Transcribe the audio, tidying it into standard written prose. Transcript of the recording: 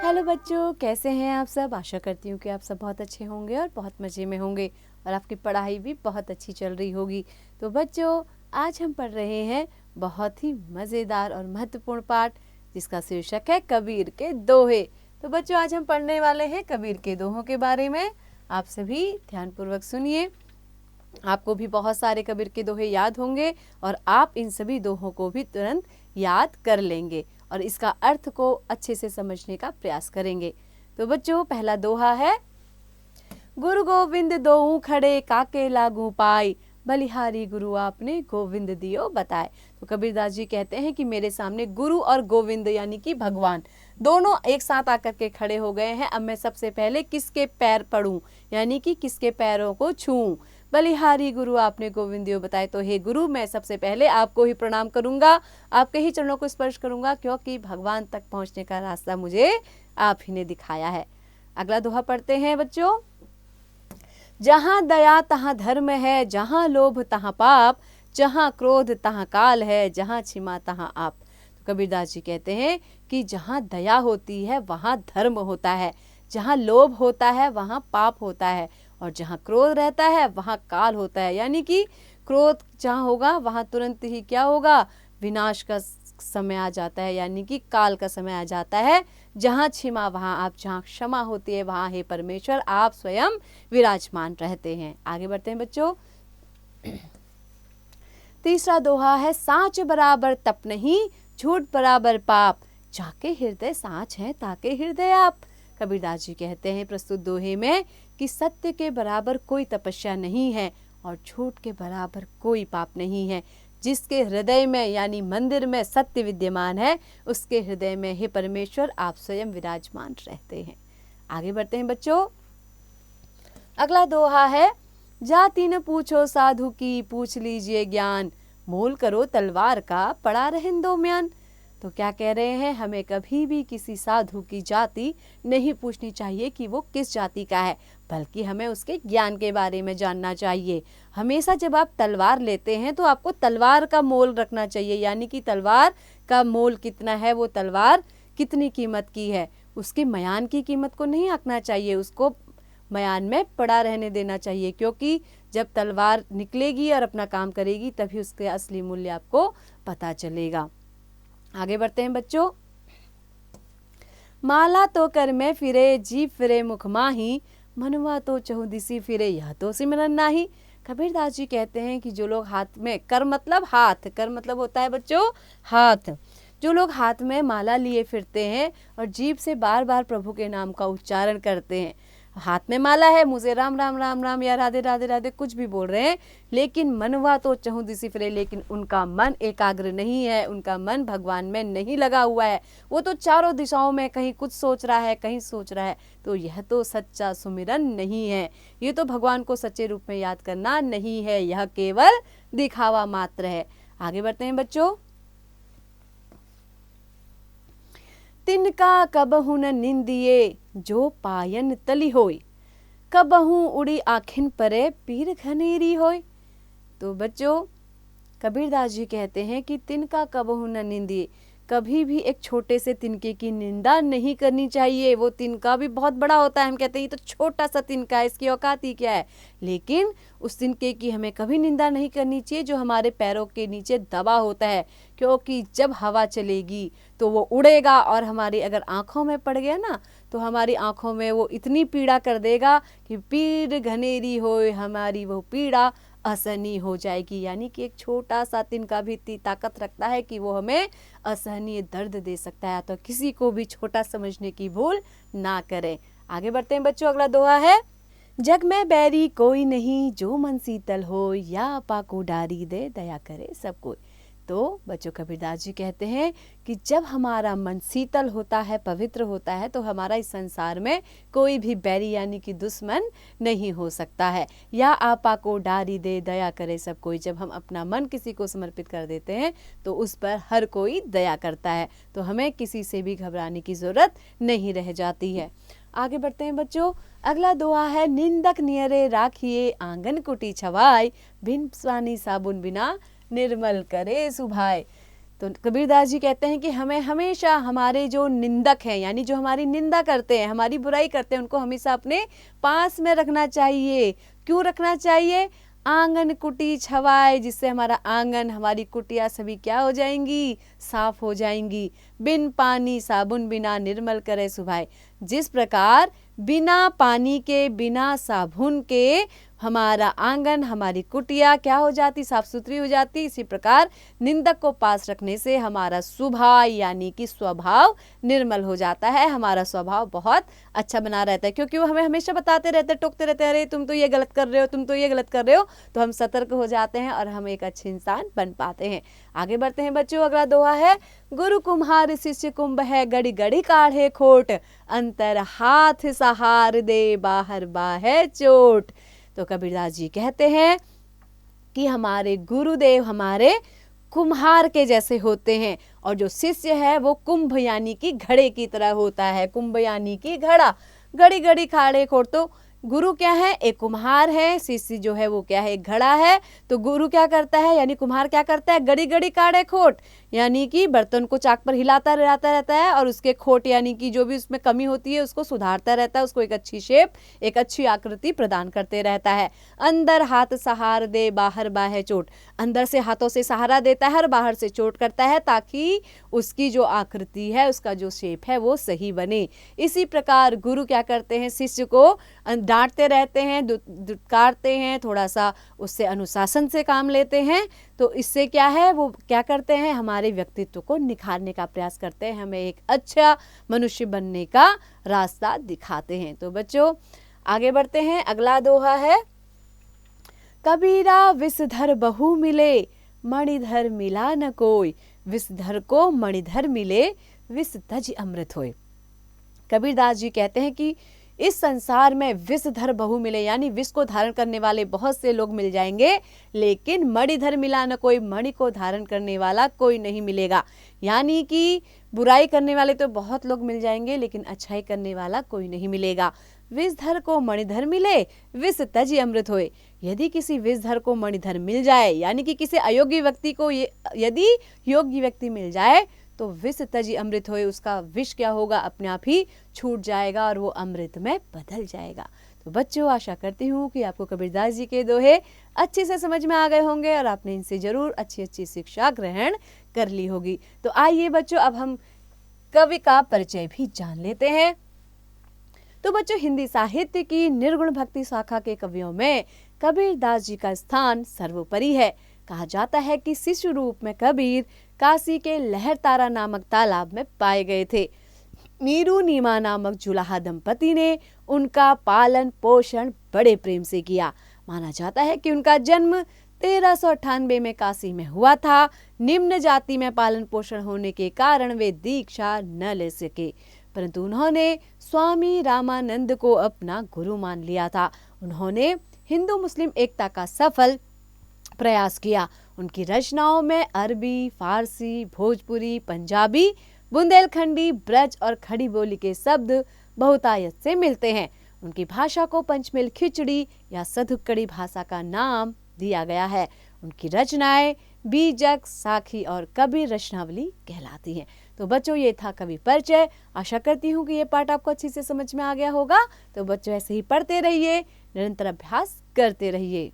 Hello बच्चों, कैसे हैं आप सब। आशा करती हूँ कि आप सब बहुत अच्छे होंगे और बहुत मज़े में होंगे और आपकी पढ़ाई भी बहुत अच्छी चल रही होगी। तो बच्चों, आज हम पढ़ रहे हैं बहुत ही मज़ेदार और महत्वपूर्ण पाठ जिसका शीर्षक है कबीर के दोहे। तो बच्चों, आज हम पढ़ने वाले हैं कबीर के दोहों के बारे में। आप सभी ध्यानपूर्वक सुनिए। आपको भी बहुत सारे कबीर के दोहे याद होंगे और आप इन सभी दोहों को भी तुरंत याद कर लेंगे और इसका अर्थ को अच्छे से समझने का प्रयास करेंगे। तो बच्चों, पहला दोहा है, गुरु गोविंद दोऊ खड़े काके लागू पाई, बलिहारी गुरु आपने गोविंद दियो बताए। तो कबीरदास जी कहते हैं कि मेरे सामने गुरु और गोविंद यानी कि भगवान दोनों एक साथ आकर के खड़े हो गए हैं। अब मैं सबसे पहले किसके पैर पड़ूं यानी कि किसके पैरों को छूऊं। बलिहारी गुरु आपने गोविंद दियो बताए। तो हे गुरु, मैं सबसे पहले आपको ही प्रणाम करूंगा, आपके ही चरणों को स्पर्श करूंगा, क्योंकि भगवान तक पहुंचने का रास्ता मुझे आप ही ने दिखाया है। अगला दोहा पढ़ते हैं बच्चों। जहाँ दया तहाँ धर्म है, जहाँ लोभ तहाँ पाप, जहाँ क्रोध तहाँ काल है, जहाँ क्षमा तहाँ आप। तो कबीरदास जी कहते हैं कि जहाँ दया होती है वहाँ धर्म होता है, जहाँ लोभ होता है वहाँ पाप होता है, और जहाँ क्रोध रहता है वहाँ काल होता है। यानी कि क्रोध जहाँ होगा वहाँ तुरंत ही क्या होगा, विनाश का समय आ जाता है, यानी कि काल का समय आ जाता है। जहाँ क्षमा वहाँ आप, जहाँ क्षमा होती है वहाँ हे परमेश्वर आप स्वयं विराजमान रहते हैं। आगे बढ़ते हैं बच्चों। तीसरा दोहा है, साँच बराबर तप नहीं, झूठ बराबर पाप, जाके हृदय साँच है ताके हृदय आप। कबीरदास जी कहते हैं प्रस्तुत दोहे में कि सत्य के बराबर कोई तपस्या नहीं है और झूठ के बराबर कोई पाप नहीं है। जिसके हृदय में यानी मंदिर में सत्य विद्यमान है, उसके हृदय में हे परमेश्वर आप स्वयं विराजमान रहते हैं। आगे बढ़ते हैं बच्चों। अगला दोहा है, जाति न पूछो साधु की, पूछ लीजिए ज्ञान, मोल करो तलवार का, पड़ा रहें दो म्यान। तो क्या कह रहे हैं, हमें कभी भी किसी साधु की जाति नहीं पूछनी चाहिए कि वो किस जाति का है, बल्कि हमें उसके ज्ञान के बारे में जानना चाहिए। हमेशा जब आप तलवार लेते हैं तो आपको तलवार का मोल रखना चाहिए, यानी कि तलवार का मोल कितना है, वो तलवार कितनी कीमत की है, उसके मयान की कीमत को नहीं आंकना चाहिए, उसको मयान में पड़ा रहने देना चाहिए। क्योंकि जब तलवार निकलेगी और अपना काम करेगी तभी उसके असली मूल्य आपको पता चलेगा। आगे बढ़ते हैं बच्चों। माला तो कर में फिरे, जीभ फिरे मुख माही, मनवा तो चहुदिसी फिरे, यह तो सिमरन नाही। कबीरदास जी कहते हैं कि जो लोग हाथ में, कर मतलब हाथ, कर मतलब होता है बच्चों हाथ, जो लोग हाथ में माला लिए फिरते हैं और जीभ से बार बार प्रभु के नाम का उच्चारण करते हैं, हाथ में माला है, मुझे राम राम राम राम या राधे राधे राधे कुछ भी बोल रहे हैं, लेकिन मनवा तो चहु दिसी फिरे, लेकिन उनका मन एकाग्र नहीं है, उनका मन भगवान में नहीं लगा हुआ है, वो तो चारों दिशाओं में कहीं कुछ सोच रहा है, कहीं सोच रहा है। तो यह तो सच्चा सुमिरन नहीं है, ये तो भगवान को सच्चे रूप में याद करना नहीं है, यह केवल दिखावा मात्र है। आगे बढ़ते हैं बच्चों। तिनका कबहु न निंदिए, जो पायन तली होय, कबहु उड़ी आखिन परे, पीर घनेरी होय। तो बच्चों, कबीरदास जी कहते हैं कि तिनका कबहु न निंदिए, कभी भी एक छोटे से तिनके की निंदा नहीं करनी चाहिए। वो तिनका भी बहुत बड़ा होता है, हम कहते हैं ये तो छोटा सा तिनका है, इसकी औकात ही क्या है, लेकिन उस तिनके की हमें कभी निंदा नहीं करनी चाहिए जो हमारे पैरों के नीचे दबा होता है। क्योंकि जब हवा चलेगी तो वो उड़ेगा और हमारी अगर आँखों में पड़ गया ना, तो हमारी आँखों में वो इतनी पीड़ा कर देगा कि पीर घनेरी होए, हमारी वो पीड़ा असहनीय हो जाएगी। यानी कि एक छोटा सा तिनका भी इतनी ताकत रखता है कि वो हमें असहनीय दर्द दे सकता है। तो किसी को भी छोटा समझने की भूल ना करें। आगे बढ़ते हैं बच्चों। अगला दोहा है, जग में बैरी कोई नहीं, जो मन शीतल हो, या आपा को डारी दे, दया करे सब कोई। तो बच्चों, कबीरदास जी कहते हैं कि जब हमारा मन शीतल होता है, पवित्र होता है, तो हमारा इस संसार में कोई भी बैरी यानी कि दुश्मन नहीं हो सकता है। या आपा को डारी दे, दया करे सब कोई। जब हम अपना मन किसी को समर्पित कर देते हैं तो उस पर हर कोई दया करता है, तो हमें किसी से भी घबराने की जरूरत नहीं रह जाती है। आगे बढ़ते हैं बच्चों। अगला दोहा है, निंदक नियरे राखिए, आंगन कुटी छवाई, बिन पानी साबुन बिना, निर्मल करे सुभाए। तो कबीरदास जी कहते हैं कि हमें हमेशा हमारे जो निंदक हैं, यानी जो हमारी निंदा करते हैं, हमारी बुराई करते हैं, उनको हमेशा अपने पास में रखना चाहिए। क्यों रखना चाहिए? आंगन कुटी छवाए, जिससे हमारा आंगन, हमारी कुटिया सभी क्या हो जाएंगी? साफ हो जाएंगी। बिन पानी साबुन बिना निर्मल करे सुभाए। जिस प्रकार बिना पानी के, बिना साबुन के हमारा आंगन, हमारी कुटिया क्या हो जाती? साफ सुथरी हो जाती। इसी प्रकार निंदक को पास रखने से हमारा स्वभाव यानी कि स्वभाव निर्मल हो जाता है, हमारा स्वभाव बहुत अच्छा बना रहता है, क्योंकि वो हमें हमेशा बताते रहते हैं, टोकते रहते हैं, अरे तुम तो ये गलत कर रहे हो, तुम तो ये गलत कर रहे हो। तो हम सतर्क हो जाते हैं और हम एक अच्छे इंसान बन पाते हैं। आगे बढ़ते हैं बच्चों। अगला दोहा है, गुरु कुम्हार शिष्य कुंभ है, गड़ी गड़ी काढ़े खोट, अंतर हाथ सहार दे, बाहर बाहे चोट। तो कबीरदास जी कहते हैं कि हमारे गुरुदेव हमारे कुम्हार के जैसे होते हैं, और जो शिष्य है वो कुंभ यानी कि घड़े की तरह होता है। कुंभ यानी कि घड़ा, गड़ी गड़ी खाड़े खोट। तो गुरु क्या है? एक कुम्हार है, शिष्य जो है वो क्या है? एक घड़ा है। तो गुरु क्या करता है, यानी कुम्हार क्या करता है? गड़ी गड़ी काढ़े खोट, यानी कि बर्तन को चाक पर हिलाता रहता है और उसके खोट यानी कि जो भी उसमें कमी होती है उसको सुधारता रहता है, उसको एक अच्छी शेप, एक अच्छी आकृति प्रदान करते रहता है। अंदर हाथ सहार दे, बाहर बाहे चोट। अंदर से हाथों से सहारा देता है और बाहर से चोट करता है, ताकि उसकी जो आकृति है, उसका जो शेप है वो सही बने। इसी प्रकार गुरु क्या करते हैं? शिष्य को डांटते रहते हैं, दुत्कारते हैं, थोड़ा सा उससे अनुशासन से काम लेते हैं। तो इससे क्या है, वो क्या करते हैं? हमारे व्यक्तित्व को निखारने का प्रयास करते हैं, हमें एक अच्छा मनुष्य बनने का रास्ता दिखाते हैं। तो बच्चों आगे बढ़ते हैं। अगला दोहा है, कबीरा विषधर बहु मिले, मणिधर मिला न कोई। विषधर को मणिधर मिले, विष तज अमृत होए। कबीरदास जी कहते हैं कि इस संसार में विषधर बहु मिले, यानी विष को धारण करने वाले बहुत से लोग मिल जाएंगे, लेकिन मणिधर मिला न कोई, मणि को धारण करने वाला कोई नहीं मिलेगा। यानी कि बुराई करने वाले तो बहुत लोग मिल जाएंगे, लेकिन अच्छाई करने वाला कोई नहीं मिलेगा। विषधर को मणिधर मिले, विष तजी अमृत होए। यदि किसी विषधर को मणिधर मिल जाए, यानी कि किसी अयोग्य व्यक्ति को यदि योग्य व्यक्ति मिल जाए, तो विष तजी अमृत होए, उसका विष क्या होगा? अपने आप ही छूट जाएगा और वो अमृत में बदल जाएगा। तो बच्चों आशा करती हूँ कि आपको कबीरदास जी के दोहे अच्छे से समझ में आ गए होंगे और आपने इनसे जरूर अच्छी अच्छी शिक्षा ग्रहण कर ली होगी। तो आइए बच्चों, अब हम कवि का परिचय भी जान लेते हैं। तो बच्चों, हिंदी साहित्य की निर्गुण भक्ति शाखा के कवियों में कबीरदास जी का स्थान सर्वोपरि है। कहा जाता है कि शिशु रूप में कबीर काशी के लहरतारा नामक तालाब में पाए गए थे। नीरू नीमा नामक जुलाहा दंपति ने उनका पालन पोषण बड़े प्रेम से किया। माना जाता है कि उनका जन्म 1398 में काशी में हुआ था। निम्न जाति में पालन पोषण होने के कारण वे दीक्षा न ले सके, परंतु उन्होंने स्वामी रामानंद को अपना गुरु मान लिया था। उन्होंने हिंदू मुस्लिम एकता का सफल प्रयास किया। उनकी रचनाओं में अरबी, फारसी, भोजपुरी, पंजाबी, बुंदेलखंडी, ब्रज और खड़ी बोली के शब्द बहुतायत से मिलते हैं। उनकी भाषा को पंचमेल खिचड़ी या सधुक्कड़ी भाषा का नाम दिया गया है। उनकी रचनाएं बीजक, साखी और कबीर रचनावली कहलाती हैं। तो बच्चों, ये था कवि परिचय। आशा करती हूँ कि ये पाठ आपको अच्छी से समझ में आ गया होगा। तो बच्चों ऐसे ही पढ़ते रहिए, निरंतर अभ्यास करते रहिए।